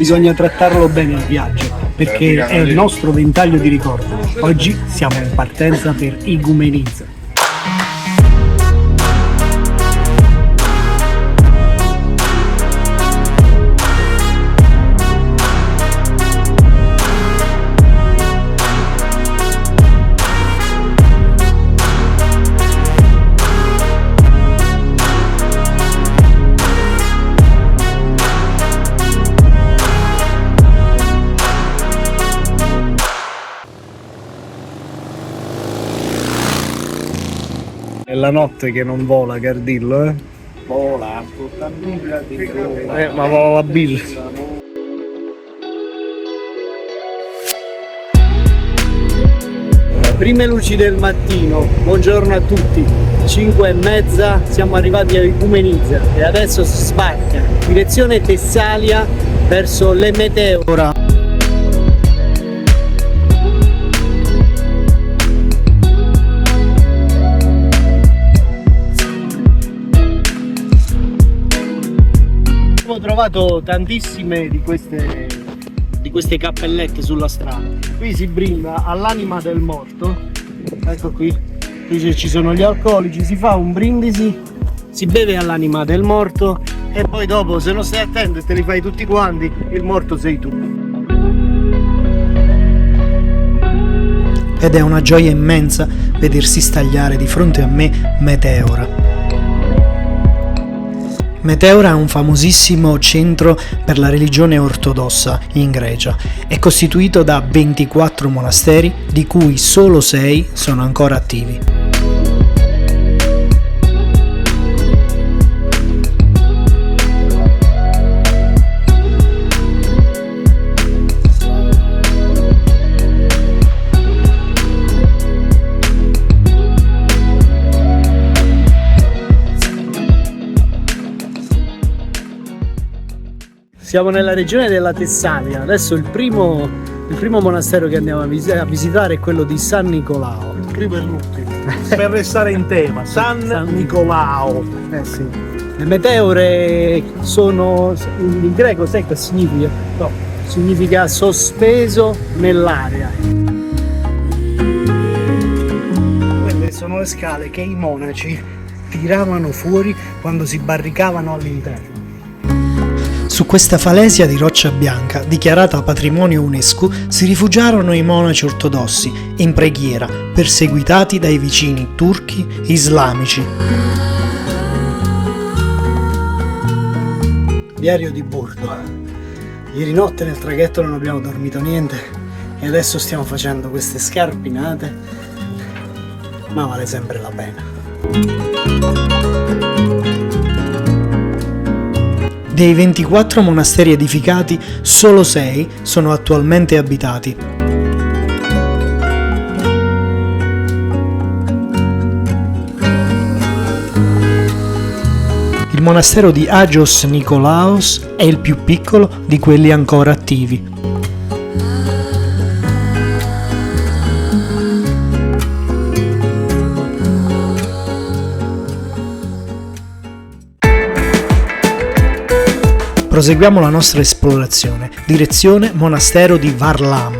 bisogna trattarlo bene il viaggio, perché è il nostro ventaglio di ricordo. Oggi siamo in partenza per Igoumenitsa. È la notte che non vola, Cardillo, eh? Vola, Ma vola la Bill. Prime luci del mattino, buongiorno a tutti. 5:30, siamo arrivati a Igoumenitsa e adesso si sbarca. Direzione Tessalia verso le Meteora. Ho trovato tantissime di queste cappellette sulla strada. Qui si brinda all'anima del morto, ecco qui ci sono gli alcolici, si fa un brindisi, si beve all'anima del morto e poi dopo, se non stai attento e te li fai tutti quanti, il morto sei tu. Ed è una gioia immensa vedersi stagliare di fronte a me Meteora. Meteora è un famosissimo centro per la religione ortodossa in Grecia. È costituito da 24 monasteri, di cui solo 6 sono ancora attivi. Siamo nella regione della Tessalia. Adesso il primo monastero che andiamo a visitare è quello di San Nicolao. Il primo e l'ultimo, per restare in tema. San Nicolao. Sì. Le meteore sono, in greco sai che significa? No, significa sospeso nell'aria. Quelle sono le scale che i monaci tiravano fuori quando si barricavano all'interno. Su questa falesia di roccia bianca, dichiarata patrimonio UNESCO, si rifugiarono i monaci ortodossi in preghiera, perseguitati dai vicini turchi islamici. Diario di bordo. Ieri notte nel traghetto non abbiamo dormito niente e adesso stiamo facendo queste scarpinate, ma vale sempre la pena. Dei 24 monasteri edificati, solo 6 sono attualmente abitati. Il monastero di Agios Nikolaos è il più piccolo di quelli ancora attivi. Proseguiamo la nostra esplorazione, direzione monastero di Varlam.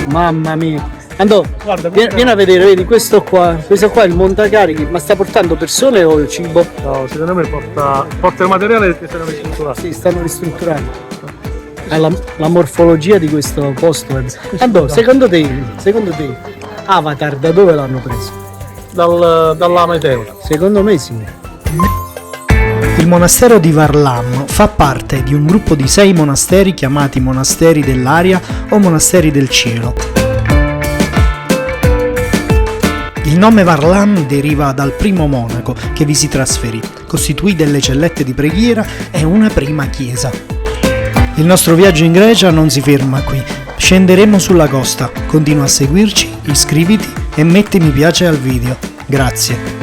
Mamma mia! Andò, guarda, vieni a vedere, vedi questo qua è il montacarichi, ma sta portando persone o il cibo? No, secondo me porta il materiale che stanno ristrutturando. Sì, stanno ristrutturando. La morfologia di questo posto è... Andò, secondo te, Avatar da dove l'hanno preso? Dalla Meteora. Secondo me sì. Il monastero di Varlam fa parte di un gruppo di 6 monasteri chiamati monasteri dell'aria o monasteri del cielo. Il nome Varlam deriva dal primo monaco che vi si trasferì, costituì delle cellette di preghiera e una prima chiesa. Il nostro viaggio in Grecia non si ferma qui, scenderemo sulla costa, continua a seguirci, iscriviti e metti mi piace al video. Grazie.